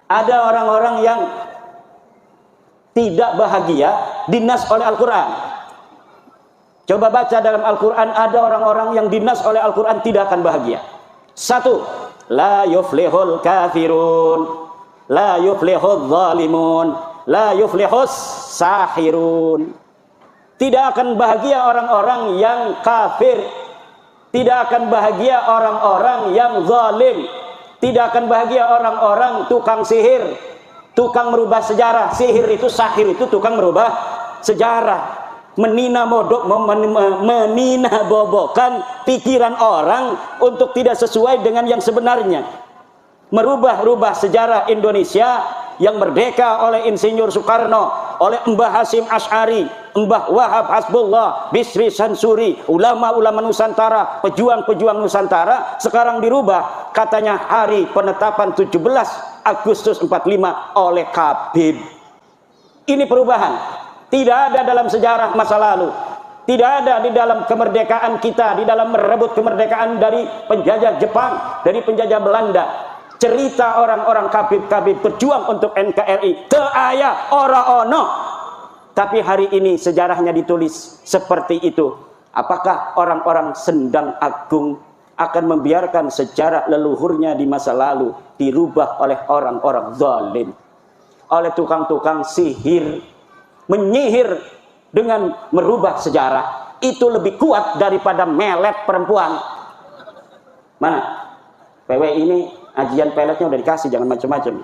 Ada orang-orang yang tidak bahagia dinas oleh Al-Quran. Coba baca dalam Al-Quran, ada orang-orang yang dinas oleh Al-Quran tidak akan bahagia. Satu, la yuflihul kafirun, la yuflihul zalimun, la yuflihus sahirun. Tidak akan bahagia orang-orang yang kafir, tidak akan bahagia orang-orang yang zalim, tidak akan bahagia orang-orang tukang sihir, tukang merubah sejarah. Sihir itu, sahir itu tukang merubah sejarah, menina bobokan pikiran orang untuk tidak sesuai dengan yang sebenarnya, merubah-rubah sejarah Indonesia yang merdeka oleh Insinyur Soekarno, oleh Mbah Hasyim Asy'ari, Mbah Wahab Hasbullah, Bisri Sansuri, ulama-ulama Nusantara, pejuang-pejuang Nusantara, sekarang dirubah katanya hari penetapan 17 Agustus 45 oleh Habib. Ini perubahan. Tidak ada dalam sejarah masa lalu. Tidak ada di dalam kemerdekaan kita, di dalam merebut kemerdekaan dari penjajah Jepang, dari penjajah Belanda. Cerita orang-orang Habib-Habib berjuang untuk NKRI teu aya ora ono. Tapi hari ini sejarahnya ditulis seperti itu. Apakah orang-orang Sendang Agung akan membiarkan sejarah leluhurnya di masa lalu dirubah oleh orang-orang zalim, oleh tukang-tukang sihir, menyihir dengan merubah sejarah? Itu lebih kuat daripada melet perempuan. Mana? PW ini ajian peletnya udah dikasih, jangan macam-macam.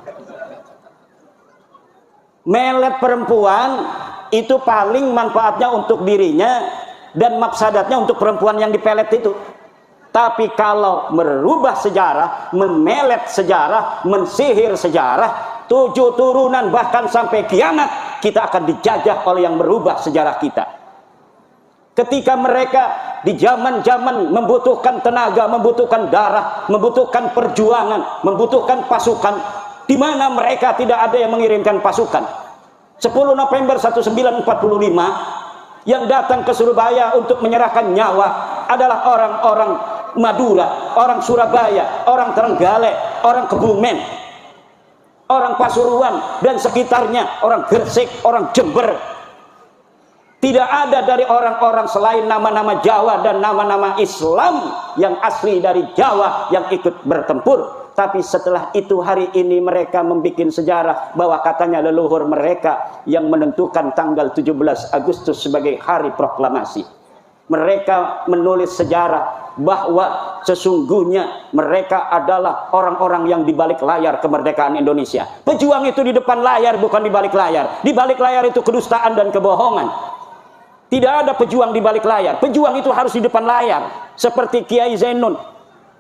Melet perempuan itu paling manfaatnya untuk dirinya dan mafsadatnya untuk perempuan yang dipelet itu. Tapi kalau merubah sejarah, memelet sejarah, mensihir sejarah, 7 turunan bahkan sampai kiamat kita akan dijajah oleh yang merubah sejarah kita. Ketika mereka di zaman-zaman membutuhkan tenaga, membutuhkan darah, membutuhkan perjuangan, membutuhkan pasukan, di mana mereka tidak ada yang mengirimkan pasukan. 10 November 1945 yang datang ke Surabaya untuk menyerahkan nyawa adalah orang-orang Madura, orang Surabaya, orang Trenggalek, orang Kebumen, orang Pasuruan dan sekitarnya, orang Gresik, orang Jember. Tidak ada dari orang-orang selain nama-nama Jawa dan nama-nama Islam yang asli dari Jawa yang ikut bertempur. Tapi setelah itu hari ini mereka membuat sejarah bahwa katanya leluhur mereka yang menentukan tanggal 17 Agustus sebagai hari proklamasi. Mereka menulis sejarah bahwa sesungguhnya mereka adalah orang-orang yang di balik layar kemerdekaan Indonesia. Pejuang itu di depan layar, bukan di balik layar. Di balik layar itu kedustaan dan kebohongan. Tidak ada pejuang di balik layar. Pejuang itu harus di depan layar. Seperti Kiai Zainun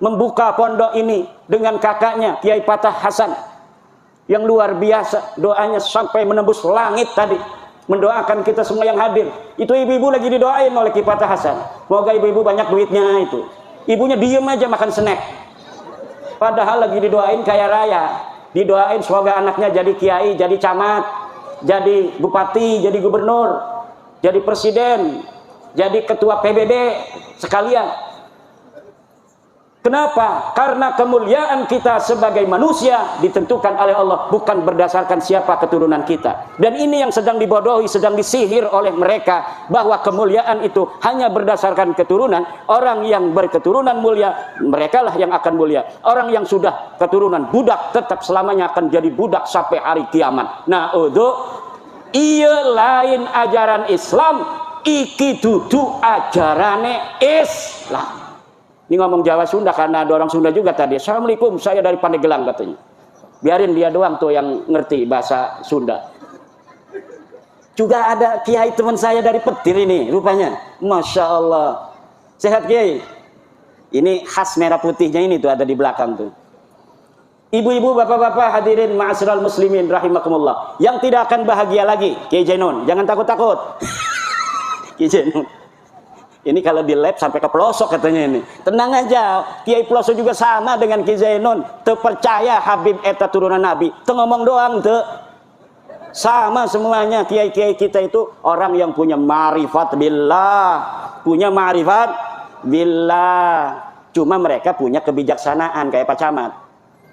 membuka pondok ini dengan kakaknya Kiai Fatah Hasan yang luar biasa, doanya sampai menembus langit tadi, mendoakan kita semua yang hadir. Itu ibu-ibu lagi didoain oleh Kiai Fatah Hasan. Semoga ibu-ibu banyak duitnya itu. Ibunya diem aja makan snack. Padahal lagi didoain kaya raya. Didoain semoga anaknya jadi kiai, jadi camat, jadi bupati, jadi gubernur, jadi presiden, jadi ketua PBB sekalian. Kenapa? Karena kemuliaan kita sebagai manusia ditentukan oleh Allah, bukan berdasarkan siapa keturunan kita. Dan ini yang sedang dibodohi, sedang disihir oleh mereka, bahwa kemuliaan itu hanya berdasarkan keturunan. Orang yang berketurunan mulia, merekalah yang akan mulia. Orang yang sudah keturunan budak tetap selamanya akan jadi budak sampai hari kiamat. Nah, iya lain ajaran Islam, iki dudu ajarane Islam. Ini ngomong Jawa Sunda karena ada orang Sunda juga tadi. Assalamualaikum, saya dari Pandeglang katanya. Biarin dia doang tuh yang ngerti bahasa Sunda. Juga ada kiai teman saya dari Petir ini rupanya. Masya Allah. Sehat kiai. Ini khas merah putihnya ini tuh ada di belakang tuh. Ibu-ibu, bapak-bapak hadirin ma'asyiral muslimin rahimakumullah. Yang tidak akan bahagia lagi, Kiai Zainun. Jangan takut-takut. Kiai Zainun. Ini kalau di lab sampai ke pelosok katanya ini. Tenang aja, Kiai pelosok juga sama dengan Kiai Zainun. Terpercaya Habib eta turunan Nabi. Itu ngomong doang tuh. Sama semuanya kiai-kiai kita itu orang yang punya ma'rifat billah. Punya ma'rifat billah. Cuma mereka punya kebijaksanaan kayak Pak Camat.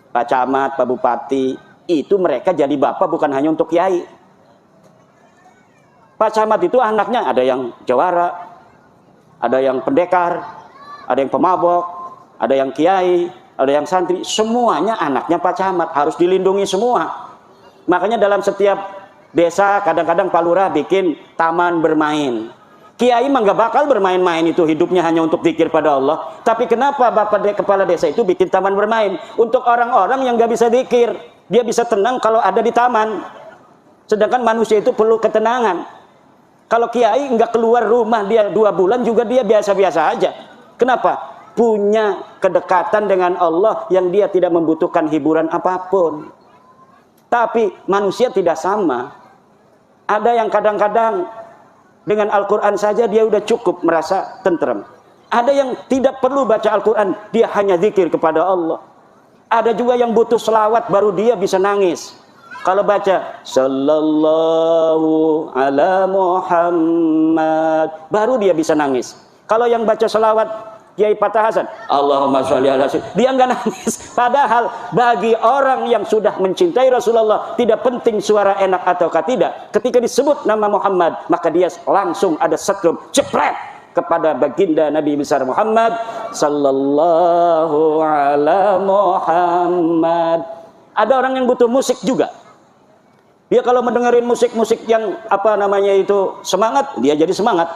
Pak Camat, Pak Bupati, itu mereka jadi bapak bukan hanya untuk kiai. Pak Camat itu anaknya ada yang jawara, ada yang pendekar, ada yang pemabok, ada yang kiai, ada yang santri, semuanya anaknya Pak Camat, harus dilindungi semua. Makanya dalam setiap desa kadang-kadang Pak Lurah bikin taman bermain. Kiai mah nggak bakal bermain-main, itu hidupnya hanya untuk zikir pada Allah. Tapi kenapa kepala desa itu bikin taman bermain? Untuk orang-orang yang nggak bisa zikir, dia bisa tenang kalau ada di taman. Sedangkan manusia itu perlu ketenangan. Kalau kiai nggak keluar rumah dia 2 bulan juga dia biasa-biasa aja. Kenapa? Punya kedekatan dengan Allah yang dia tidak membutuhkan hiburan apapun. Tapi manusia tidak sama. Ada yang kadang-kadang dengan Al-Quran saja dia udah cukup merasa tentrem. Ada yang tidak perlu baca Al-Quran, dia hanya zikir kepada Allah. Ada juga yang butuh selawat baru dia bisa nangis. Kalau baca Sallallahu ala Muhammad, baru dia bisa nangis. Kalau yang baca selawat Kiai Fatah Hasan, Allahumma sholli ala sayyidina, dia nggak nangis. Padahal bagi orang yang sudah mencintai Rasulullah, tidak penting suara enak ataukah tidak. Ketika disebut nama Muhammad, maka dia langsung ada setrum jepret kepada baginda Nabi besar Muhammad Sallallahu ala Muhammad. Ada orang yang butuh musik juga. Dia kalau mendengarin musik-musik yang semangat, dia jadi semangat.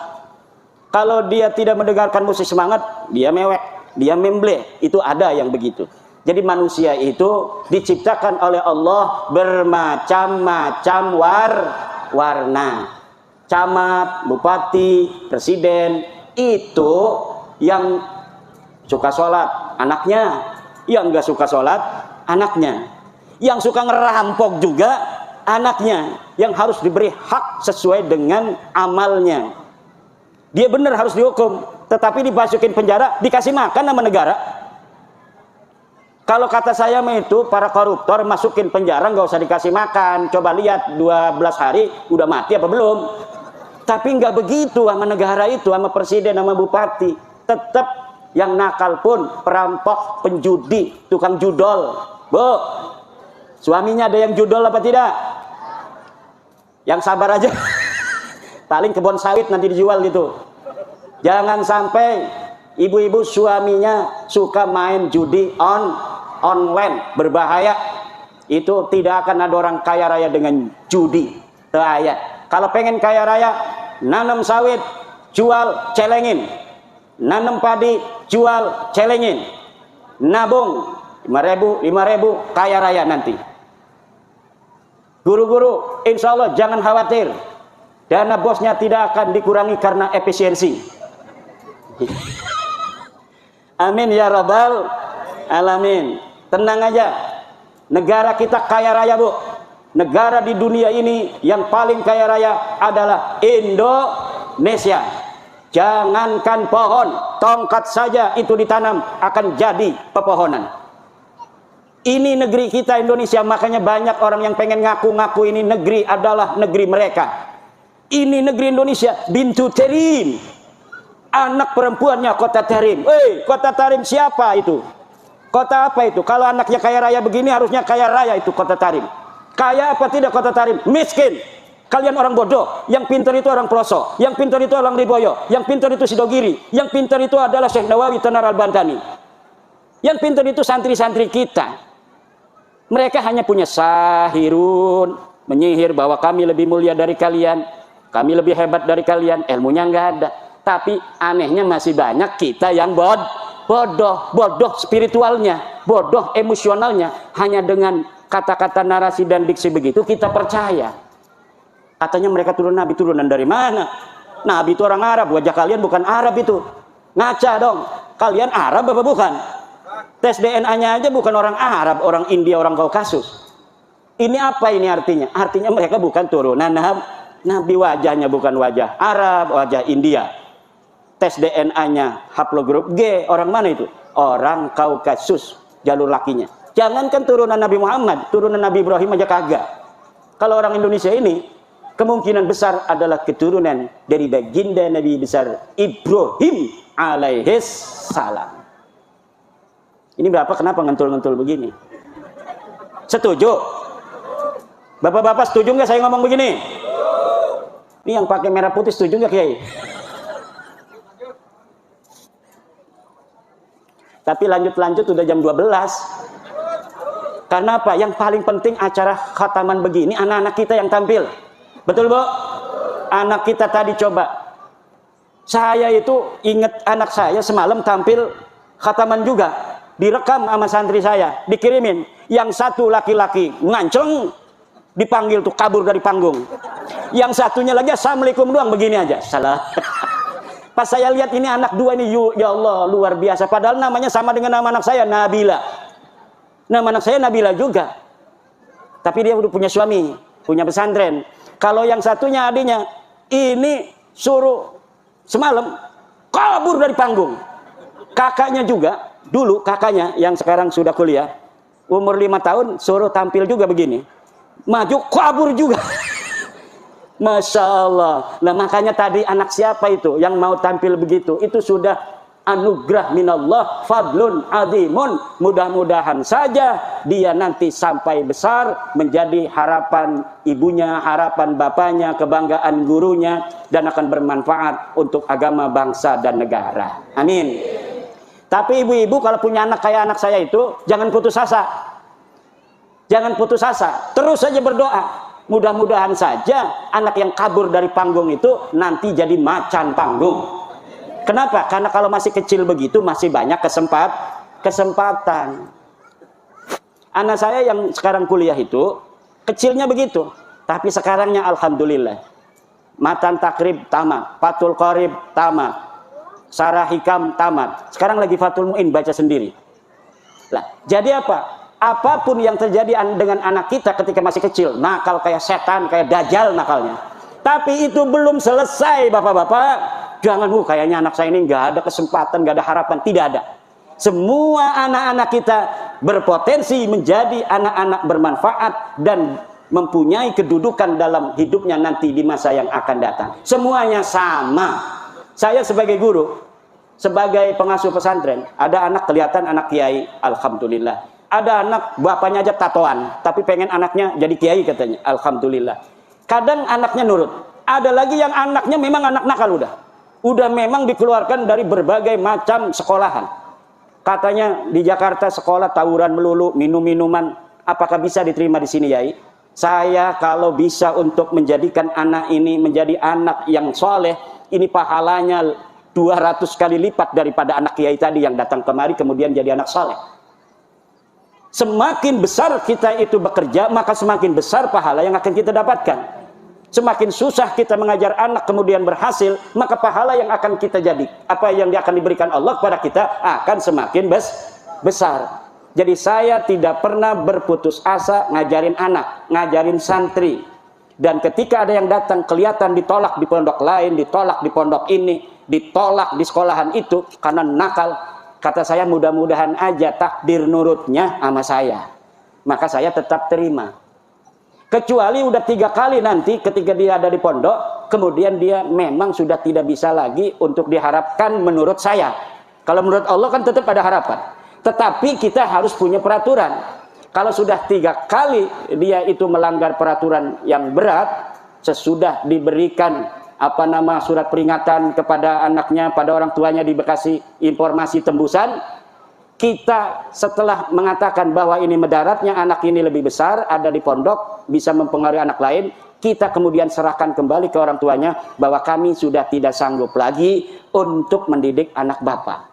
Kalau dia tidak mendengarkan musik semangat, dia mewek, dia memble. Itu ada yang begitu. Jadi manusia itu diciptakan oleh Allah bermacam-macam warna. Camat, bupati, presiden, itu yang suka sholat anaknya, yang nggak suka sholat anaknya, yang suka ngerampok juga anaknya, yang harus diberi hak sesuai dengan amalnya. Dia benar harus dihukum, tetapi dimasukin penjara, dikasih makan sama negara. Kalau kata saya itu para koruptor masukin penjara nggak usah dikasih makan. Coba lihat 12 hari udah mati apa belum. Tapi nggak begitu sama negara itu, sama presiden, sama bupati. Tetap yang nakal pun perampok, penjudi, tukang judol. Bu, suaminya ada yang judol apa tidak? Yang sabar aja. Paling kebun sawit nanti dijual gitu. Jangan sampai ibu-ibu suaminya suka main judi online, berbahaya. Itu tidak akan ada orang kaya raya dengan judi. Bahaya. Kalau pengen kaya raya, nanam sawit, jual, celengin. Nanam padi, jual, celengin. Nabung 5.000 kaya raya nanti. Guru-guru, insya Allah jangan khawatir. Dana bosnya tidak akan dikurangi karena efisiensi. Amin ya rabbal alamin. Tenang aja. Negara kita kaya raya, Bu. Negara di dunia ini yang paling kaya raya adalah Indonesia. Jangankan pohon, tongkat saja itu ditanam akan jadi pepohonan. Ini negeri kita Indonesia, makanya banyak orang yang pengen ngaku-ngaku ini negeri adalah negeri mereka. Ini negeri Indonesia, Bintu Terim. Anak perempuannya Kota Terim. Kota Terim siapa itu? Kota apa itu? Kalau anaknya kaya raya begini, harusnya kaya raya itu Kota Terim. Kaya apa tidak Kota Terim? Miskin. Kalian orang bodoh. Yang pintar itu orang Pelosok. Yang pintar itu orang Riboyo. Yang pintar itu Sidogiri. Yang pintar itu adalah Syekh Nawawi Tanar Al-Bantani. Yang pintar itu santri-santri kita. Mereka hanya punya sahirun, menyihir bahwa kami lebih mulia dari kalian, kami lebih hebat dari kalian, ilmunya nggak ada. Tapi anehnya masih banyak kita yang bodoh spiritualnya, bodoh emosionalnya. Hanya dengan kata-kata narasi dan diksi begitu kita percaya. Katanya mereka turunan dari mana? Nabi itu orang Arab, wajah kalian bukan Arab itu. Ngaca dong, kalian Arab apa bukan? Tes DNA-nya aja bukan orang Arab, orang India, orang Kaukasus. Ini apa ini artinya? Artinya mereka bukan turunan Nabi, wajahnya bukan wajah Arab, wajah India. Tes DNA-nya haplogrup G, orang mana itu? Orang Kaukasus, jalur lakinya. Jangankan turunan Nabi Muhammad, turunan Nabi Ibrahim aja kagak. Kalau orang Indonesia ini, kemungkinan besar adalah keturunan dari baginda Nabi besar Ibrahim alaihis salam. Ini Bapak kenapa ngentul-ngentul begini? Setuju? Bapak-bapak setuju nggak saya ngomong begini? Ini yang pakai merah putih setuju nggak Kiai? Tapi lanjut-lanjut udah jam 12. Karena apa? Yang paling penting acara khataman begini anak-anak kita yang tampil. Betul, Bu? Anak kita tadi coba. Saya itu ingat anak saya semalam tampil khataman juga. Direkam sama santri saya, dikirimin. Yang satu laki-laki nganceng, dipanggil tuh kabur dari panggung. Yang satunya lagi assalamualaikum doang begini aja. Salah. Pas saya lihat ini anak dua ini, ya Allah luar biasa. Padahal namanya sama dengan nama anak saya, Nabila. Nama anak saya Nabila juga. Tapi dia udah punya suami, punya pesantren. Kalau yang satunya adiknya, ini suruh semalam kabur dari panggung. Kakaknya juga, dulu kakaknya yang sekarang sudah kuliah, umur 5 tahun, suruh tampil juga begini. Maju kabur juga. Masya Allah. Nah makanya tadi anak siapa itu yang mau tampil begitu? Itu sudah anugerah minallah, fadlun azimun. Mudah-mudahan saja dia nanti sampai besar menjadi harapan ibunya, harapan bapaknya, kebanggaan gurunya, dan akan bermanfaat untuk agama, bangsa, dan negara. Amin. Tapi ibu-ibu kalau punya anak kayak anak saya itu, jangan putus asa. Jangan putus asa. Terus saja berdoa. Mudah-mudahan saja anak yang kabur dari panggung itu nanti jadi macan panggung. Kenapa? Karena kalau masih kecil begitu masih banyak kesempatan. Anak saya yang sekarang kuliah itu kecilnya begitu, tapi sekarangnya alhamdulillah. Matan takrib tamat, Fathul Qorib tamat, Sarah Hikam tamat. Sekarang lagi Fathul Mu'in baca sendiri. Lah, jadi apa? Apapun yang terjadi dengan anak kita ketika masih kecil, nakal kayak setan, kayak dajjal nakalnya. Tapi itu belum selesai, bapak-bapak. Jangan, kayaknya anak saya ini nggak ada kesempatan, nggak ada harapan. Tidak ada. Semua anak-anak kita berpotensi menjadi anak-anak bermanfaat dan mempunyai kedudukan dalam hidupnya nanti di masa yang akan datang. Semuanya sama. Saya sebagai guru, sebagai pengasuh pesantren, ada anak kelihatan anak kiai, alhamdulillah. Ada anak bapaknya aja tatoan, tapi pengen anaknya jadi kiai katanya. Alhamdulillah. Kadang anaknya nurut. Ada lagi yang anaknya memang anak nakal udah. Udah memang dikeluarkan dari berbagai macam sekolahan. Katanya di Jakarta sekolah tawuran melulu, minum-minuman. Apakah bisa diterima di sini, Yai? Saya kalau bisa untuk menjadikan anak ini menjadi anak yang soleh, ini pahalanya 200 kali lipat daripada anak kiai tadi yang datang kemari kemudian jadi anak soleh. Semakin besar kita itu bekerja, maka semakin besar pahala yang akan kita dapatkan. Semakin susah kita mengajar anak kemudian berhasil, maka pahala yang akan kita jadi, apa yang akan diberikan Allah kepada kita akan semakin besar. Jadi saya tidak pernah berputus asa ngajarin anak, ngajarin santri. Dan ketika ada yang datang kelihatan ditolak di pondok lain, ditolak di pondok ini, ditolak di sekolahan itu karena nakal, kata saya mudah-mudahan aja takdir nurutnya sama saya. Maka saya tetap terima. Kecuali udah 3 kali nanti ketika dia ada di pondok, kemudian dia memang sudah tidak bisa lagi untuk diharapkan menurut saya. Kalau menurut Allah kan tetap ada harapan. Tetapi kita harus punya peraturan. Kalau sudah 3 kali dia itu melanggar peraturan yang berat, sesudah diberikan surat peringatan kepada anaknya, pada orang tuanya dikasih informasi tembusan, kita setelah mengatakan bahwa ini mudaratnya anak ini lebih besar, ada di pondok, bisa mempengaruhi anak lain, kita kemudian serahkan kembali ke orang tuanya bahwa kami sudah tidak sanggup lagi untuk mendidik anak bapak.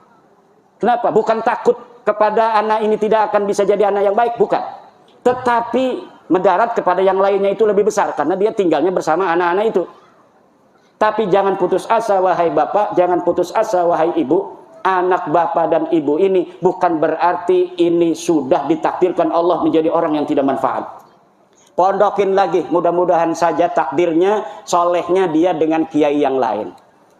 Kenapa? Bukan takut kepada anak ini tidak akan bisa jadi anak yang baik, bukan. Tetapi mudarat kepada yang lainnya itu lebih besar karena dia tinggalnya bersama anak-anak itu. Tapi jangan putus asa wahai bapak, jangan putus asa wahai ibu. Anak bapak dan ibu ini bukan berarti ini sudah ditakdirkan Allah menjadi orang yang tidak manfaat. Pondokin lagi, mudah-mudahan saja takdirnya, solehnya dia dengan kiai yang lain.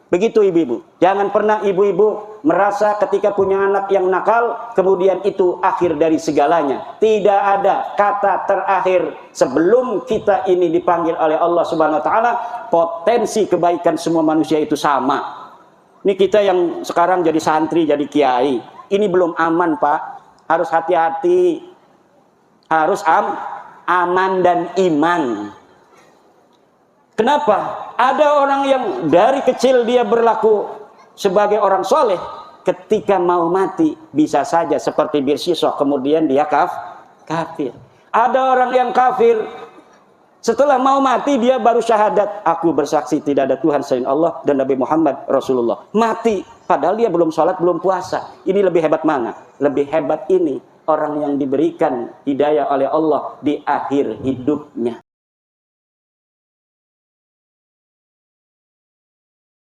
Begitu ibu-ibu. Jangan pernah ibu-ibu merasa ketika punya anak yang nakal, kemudian itu akhir dari segalanya. Tidak ada kata terakhir sebelum kita ini dipanggil oleh Allah Subhanahu Wa Taala. Potensi kebaikan semua manusia itu sama. Ini kita yang sekarang jadi santri, jadi kiai. Ini belum aman, Pak. Harus hati-hati. Harus aman dan iman. Kenapa? Ada orang yang dari kecil dia berlaku sebagai orang soleh, ketika mau mati bisa saja seperti bir sisok, kemudian dia kafir. Ada orang yang kafir, setelah mau mati dia baru syahadat, aku bersaksi tidak ada Tuhan selain Allah dan Nabi Muhammad Rasulullah. Mati, padahal dia belum sholat, belum puasa. Ini lebih hebat mana? Lebih hebat ini orang yang diberikan hidayah oleh Allah di akhir hidupnya.